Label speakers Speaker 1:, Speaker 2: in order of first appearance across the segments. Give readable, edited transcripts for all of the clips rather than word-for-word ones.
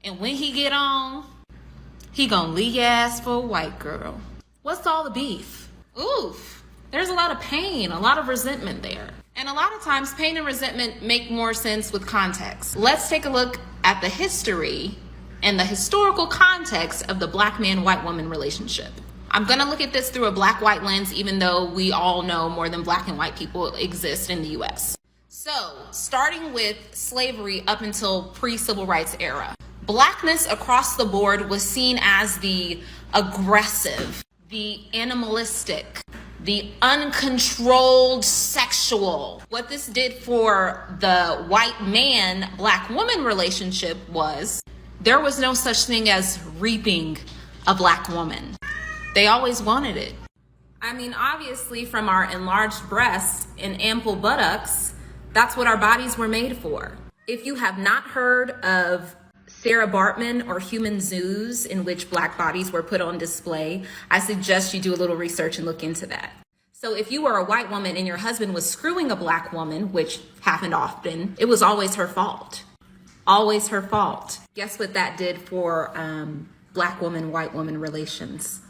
Speaker 1: And when he get on, he gonna leave your ass for a white girl. What's all the beef? Oof, there's a lot of pain, a lot of resentment there. And a lot of times pain and resentment make more sense with context. Let's take a look at the history and the historical context of the black man, white woman relationship. I'm gonna look at this through a black-white lens, even though we all know more than black and white people exist in the US. So, starting with slavery up until pre-civil rights era, blackness across the board was seen as the aggressive, the animalistic, the uncontrolled sexual. What this did for the white man, black woman relationship was there was no such thing as reaping a black woman. They always wanted it. I mean, obviously from our enlarged breasts and ample buttocks, that's what our bodies were made for. If you have not heard of Sarah Bartman or Human Zoos, in which black bodies were put on display, I suggest you do a little research and look into that. So if you were a white woman and your husband was screwing a black woman, which happened often, it was always her fault. Always her fault. Guess what that did for black woman, white woman relations?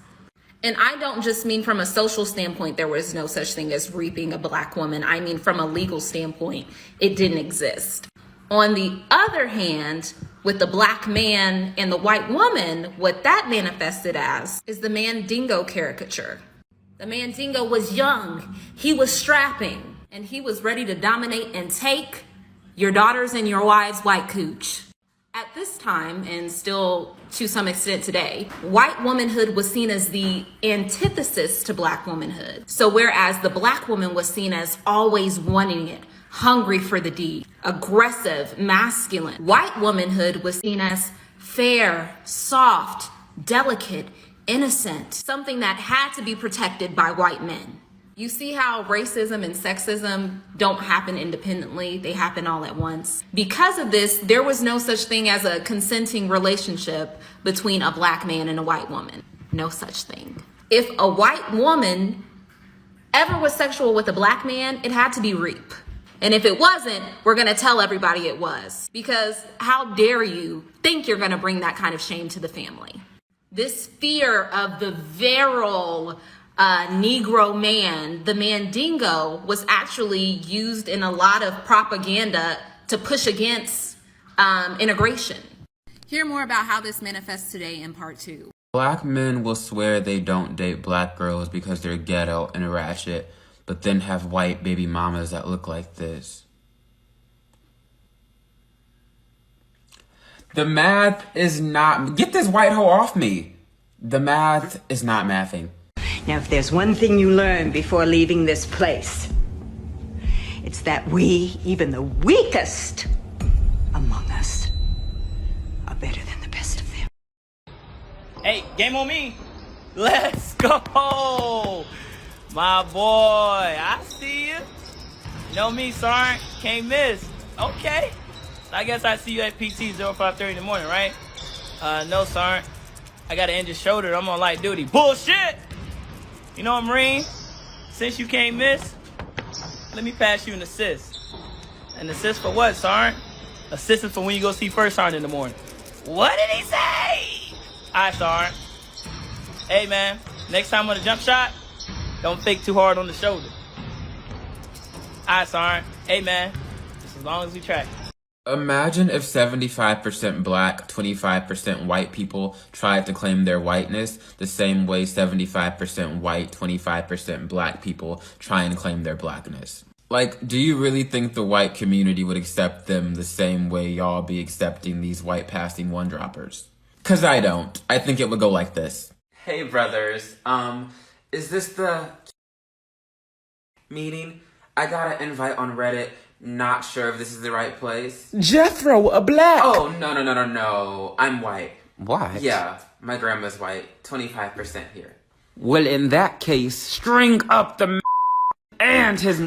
Speaker 1: And I don't just mean from a social standpoint, there was no such thing as reaping a black woman. I mean, from a legal standpoint, it didn't exist. On the other hand, with the black man and the white woman, what that manifested as is the Mandingo caricature. The Mandingo was young, he was strapping, and he was ready to dominate and take your daughters and your wives' white cooch. At this time, and still to some extent today, white womanhood was seen as the antithesis to black womanhood. So whereas the black woman was seen as always wanting it, hungry for the deed, aggressive, masculine, white womanhood was seen as fair, soft, delicate, innocent, something that had to be protected by white men. You see how racism and sexism don't happen independently, they happen all at once. Because of this, there was no such thing as a consenting relationship between a black man and a white woman. No such thing. If a white woman ever was sexual with a black man, it had to be rape. And if it wasn't, we're gonna tell everybody it was. Because how dare you think you're gonna bring that kind of shame to the family? This fear of the virile Negro man, the Mandingo, was actually used in a lot of propaganda to push against integration. Hear more about how this manifests today in part 2.
Speaker 2: Black men will swear they don't date black girls because they're ghetto and ratchet, but then have white baby mamas that look like this. The math is not... Get this white hoe off me. The math is not mathing.
Speaker 3: Now, if there's one thing you learn before leaving this place, it's that we, even the weakest among us, are better than the best of them.
Speaker 4: Hey, game on me. Let's go. My boy, I see you. You know me, Sarn. Can't miss. Okay. I guess I see you at PT 0530 in the morning, right? No, Sarn. I got an injured shoulder. I'm on light duty. Bullshit. You know what, Marine? Since you can't miss, let me pass you an assist. An assist for what, Sarn? Assistant for when you go see First Sarn in the morning. What did he say? All right, Sarn. Hey, man. Next time on the jump shot, don't fake too hard on the shoulder. All right, Sarn. Hey, man. Just as long as we track.
Speaker 2: Imagine if 75% black, 25% white people tried to claim their whiteness the same way 75% white, 25% black people try and claim their blackness. Like, do you really think the white community would accept them the same way y'all be accepting these white passing one-droppers? 'Cause I don't. I think it would go like this. Hey, brothers. Is this the meeting? I got an invite on Reddit. Not sure if this is the right place.
Speaker 5: Jethro, a black.
Speaker 2: Oh, no. I'm white.
Speaker 5: What?
Speaker 2: Yeah, my grandma's white. 25% here.
Speaker 5: Well, in that case, string up the and his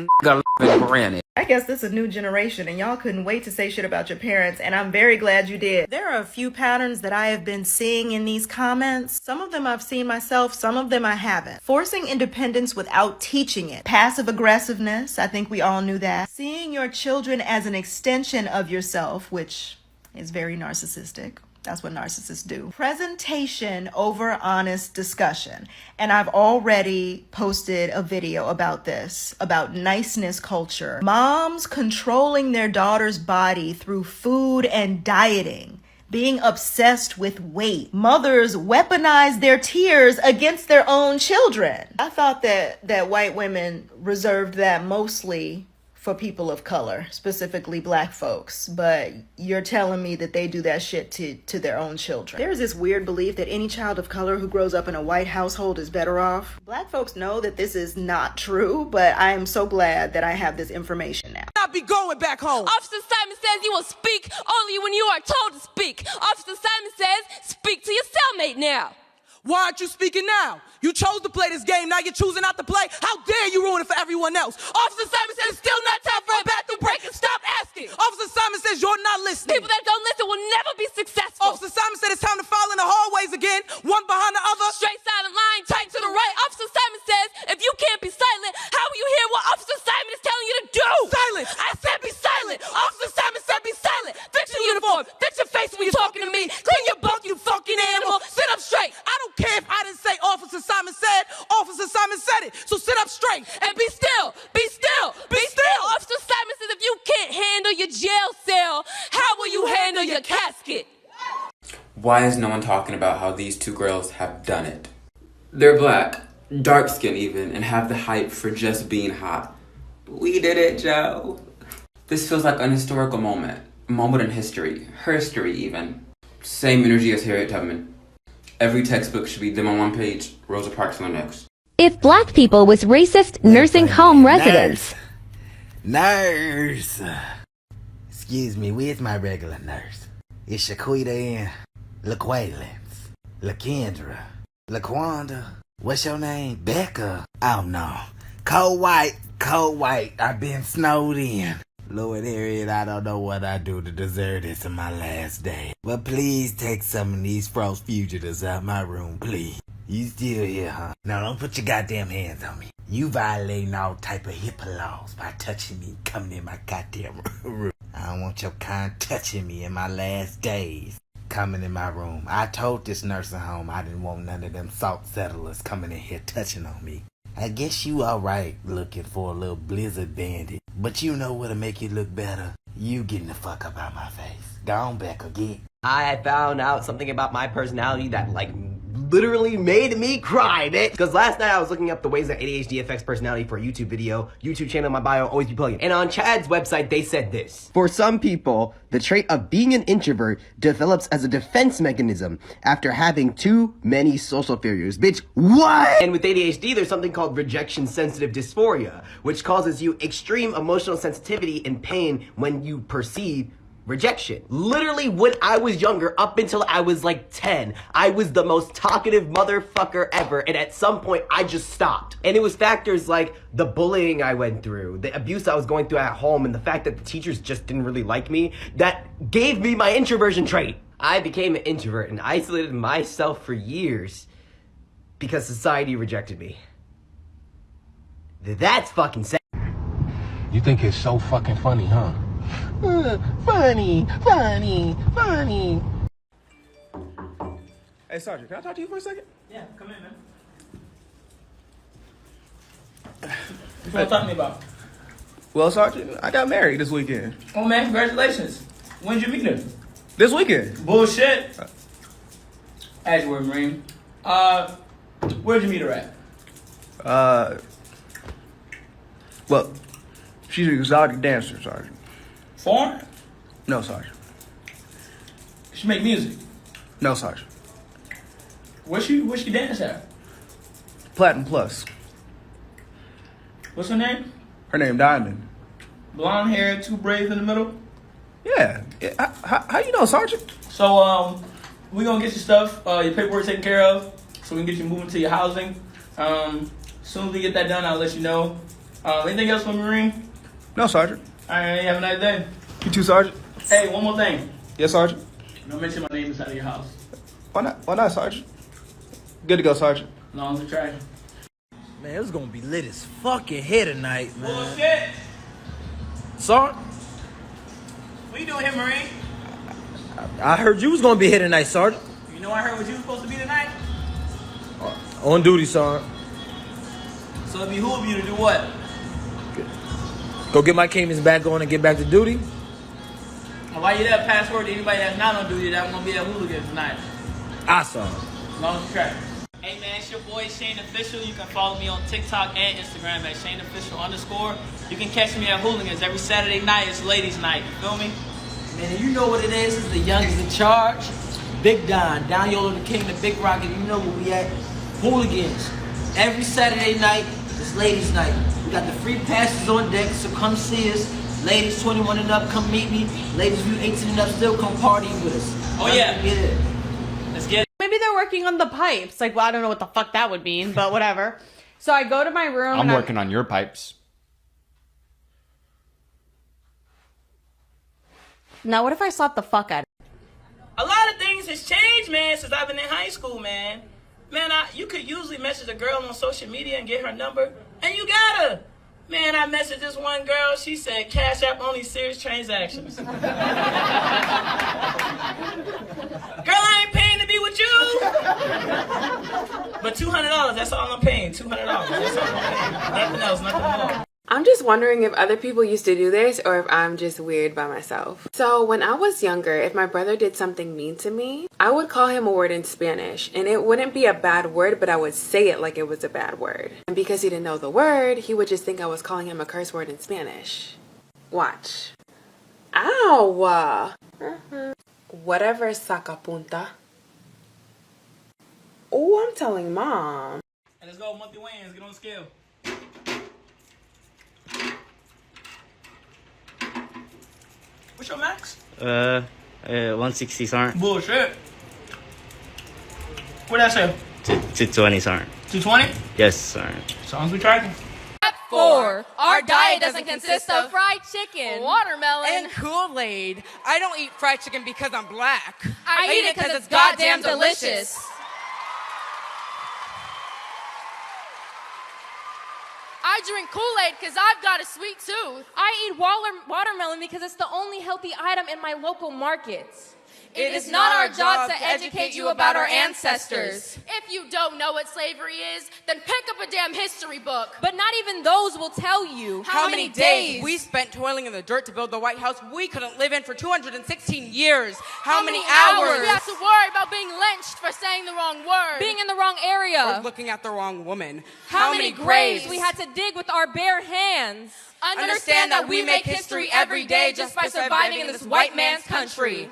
Speaker 5: granny.
Speaker 6: I guess this is a new generation and y'all couldn't wait to say shit about your parents, and I'm very glad you did. There are a few patterns that I have been seeing in these comments. Some of them I've seen myself, some of them I haven't. Forcing independence without teaching it. Passive aggressiveness, I think we all knew that. Seeing your children as an extension of yourself, which is very narcissistic. That's what narcissists do. Presentation over honest discussion. And I've already posted a video about this, about niceness culture. Moms controlling their daughter's body through food and dieting. Being obsessed with weight. Mothers weaponize their tears against their own children. I thought that white women reserved that mostly for people of color, specifically black folks, but you're telling me that they do that shit to their own children. There's this weird belief that any child of color who grows up in a white household is better off. Black folks know that this is not true, but I am so glad that I have this information now.
Speaker 7: I'll be going back home.
Speaker 8: Officer Simon says you will speak only when you are told to speak. Officer Simon says speak to your cellmate now.
Speaker 7: Why aren't you speaking now? You chose to play this game, now you're choosing not to play? How dare you ruin it for everyone else? Officer Simon says it's still not time for a bathroom break, and stop asking. Officer Simon says you're not listening.
Speaker 8: People that don't listen will never be successful.
Speaker 7: Officer Simon said it's time to file in the hallways again, one behind the other.
Speaker 8: Straight silent line, tight to the right. Officer Simon says if you can't be silent, how will you hear what Officer Simon is telling you to do?
Speaker 7: Silence!
Speaker 8: I said be silent. Officer Simon said be silent. Fix your uniform. Fix your face when you're talking to me. Clean your bunk, you fucking animal. Sit up straight.
Speaker 7: I don't care if I didn't say Officer Simon said. Officer Simon said it. So sit up straight.
Speaker 8: And be still. Be still. Be still. Officer Simon says if you can't handle your jail cell, how will you handle your casket?
Speaker 5: Why is no one talking about how these two girls have done it? They're black, dark skinned even, and have the hype for just being hot. We did it, Joe. This feels like an historical moment. A moment in history. Herstory even. Same energy as Harriet Tubman. Every textbook should be them on one page, Rosa Parks on the next.
Speaker 9: If black people was racist nursing home residents.
Speaker 10: Nurse. Excuse me, where's my regular nurse? It's Shaquita and LaQualance, LaKendra, LaQuanda. What's your name? Becca. Oh no. Cold white. I've been snowed in. Lord Harriet, I don't know what I do to deserve this on my last day. But please take some of these frost fugitives out my room, please. You still here, huh? Now don't put your goddamn hands on me. You violating all type of HIPAA laws by touching me, coming in my goddamn room. I don't want your kind touching me in my last days. Coming in my room. I told this nursing home I didn't want none of them salt settlers coming in here touching on me. I guess you alright looking for a little blizzard bandit. But you know what'll make you look better? You getting the fuck up out my face. Go on back again.
Speaker 11: I found out something about my personality that, like, literally made me cry, bitch. Because last night I was looking up the ways that ADHD affects personality for a YouTube video. YouTube channel in my bio, always be plugging. And on Chad's website, they said this. For some people, the trait of being an introvert develops as a defense mechanism after having too many social failures. Bitch, what? And with ADHD, there's something called rejection-sensitive dysphoria, which causes you extreme emotional sensitivity and pain when you perceive rejection. Literally, when I was younger, up until I was like 10, I was the most talkative motherfucker ever, and at some point, I just stopped. And it was factors like the bullying I went through, the abuse I was going through at home, and the fact that the teachers just didn't really like me, that gave me my introversion trait. I became an introvert and isolated myself for years because society rejected me. That's fucking sad.
Speaker 12: You think it's so fucking funny, huh? Funny.
Speaker 13: Hey, Sergeant, can I talk to you for a second?
Speaker 4: Yeah, come in, man. What you want to talk to me about?
Speaker 13: Well, Sergeant, I got married this weekend.
Speaker 4: Oh, man, congratulations. When did you meet her?
Speaker 13: This weekend.
Speaker 4: Bullshit. As you were, Marine. Where'd you meet her at?
Speaker 13: Well, she's an exotic dancer, Sergeant.
Speaker 4: Foreign?
Speaker 13: No, Sergeant.
Speaker 4: She make music?
Speaker 13: No, Sergeant.
Speaker 4: Where she dance at?
Speaker 13: Platinum Plus.
Speaker 4: What's her name?
Speaker 13: Her name Diamond.
Speaker 4: Blonde hair, 2 braids in the middle?
Speaker 13: Yeah. How you know, Sergeant?
Speaker 4: So, we gonna get your stuff, your paperwork taken care of, so we can get you moving to your housing. As soon as we get that done, I'll let you know. Anything else for Marine?
Speaker 13: No, Sergeant.
Speaker 4: All right, have a nice day.
Speaker 13: You too, Sergeant.
Speaker 4: Hey, one more thing.
Speaker 13: Yes, Sergeant.
Speaker 4: Don't mention my name inside of your house.
Speaker 13: Why not? Why not, Sergeant? Good to go, Sergeant.
Speaker 4: As long as we try.
Speaker 7: Man, it was gonna be lit as fucking here tonight, man.
Speaker 4: Bullshit.
Speaker 7: Sorry?
Speaker 4: What you doing here, Marine?
Speaker 14: I heard you was gonna be here tonight, Sergeant.
Speaker 4: You know I heard what you was supposed to be tonight?
Speaker 14: On duty, Sergeant.
Speaker 4: So it behoove you to do what?
Speaker 14: Go get my Caymans back on and get back to duty.
Speaker 4: Why you that password to anybody that's not on duty that won't be at hooligan tonight?
Speaker 14: Awesome.
Speaker 4: As long as you track. Hey man, it's your boy Shane Official. You can follow me on TikTok and Instagram at ShaneOfficial_. You can catch me at Hooligans every Saturday night. It's ladies' night. You feel me?
Speaker 15: Man, you know what it is. It's the youngest in charge. Big Don, Don Yolo the King, the Big Rocket. You know where we at. Hooligans. Every Saturday night, it's ladies' night. We got the free passes on deck, so come see us. Ladies 21 and up, come meet me. Ladies, if you 18 and up, still come party with us.
Speaker 4: Oh yeah.
Speaker 15: Get it.
Speaker 4: Let's get it.
Speaker 16: Maybe they're working on the pipes. Like, well, I don't know what the fuck that would mean, but whatever. So I go to my room.
Speaker 17: I'm working on your pipes.
Speaker 16: Now, what if I slap the fuck out of
Speaker 4: A lot of things has changed, man, since I've been in high school, man. Man, you could usually message a girl on social media and get her number, and you got her. Man, I messaged this one girl. She said, Cash App only serious transactions. Girl, I ain't paying to be with you. But $200, that's all I'm paying. $200. That's all I'm paying. Nothing else, nothing more.
Speaker 18: I'm just wondering if other people used to do this or if I'm just weird by myself. So when I was younger, if my brother did something mean to me, I would call him a word in Spanish, and it wouldn't be a bad word, but I would say it like it was a bad word. And because he didn't know the word, he would just think I was calling him a curse word in Spanish. Watch. Ow! Whatever, sacapunta. Oh, I'm telling Mom.
Speaker 4: Hey, let's go, monthly wins. Get on the scale. What's your max?
Speaker 19: 160, sir.
Speaker 4: Bullshit. What that say?
Speaker 19: 220, sir.
Speaker 4: 220?
Speaker 19: Yes, sir.
Speaker 4: Songs we tracking.
Speaker 8: Step 4. Our diet doesn't consist of fried chicken,
Speaker 20: watermelon,
Speaker 8: and
Speaker 20: Kool-Aid. I don't eat fried chicken because I'm black.
Speaker 8: I eat it because it's goddamn delicious. I drink Kool-Aid because I've got a sweet tooth.
Speaker 20: I eat watermelon because it's the only healthy item in my local markets.
Speaker 8: It is not our job to educate you about our ancestors.
Speaker 20: If you don't know what slavery is, then pick up a damn history book. But not even those will tell you
Speaker 8: how many days
Speaker 20: we spent toiling in the dirt to build the White House we couldn't live in for 216 years. How many hours
Speaker 8: we have to worry about being lynched for saying the wrong word,
Speaker 20: being in the wrong area,
Speaker 8: or
Speaker 20: looking at the wrong woman.
Speaker 8: How many graves
Speaker 20: we had to dig with our bare hands.
Speaker 8: Understand that we make history every day just by surviving in this white man's country.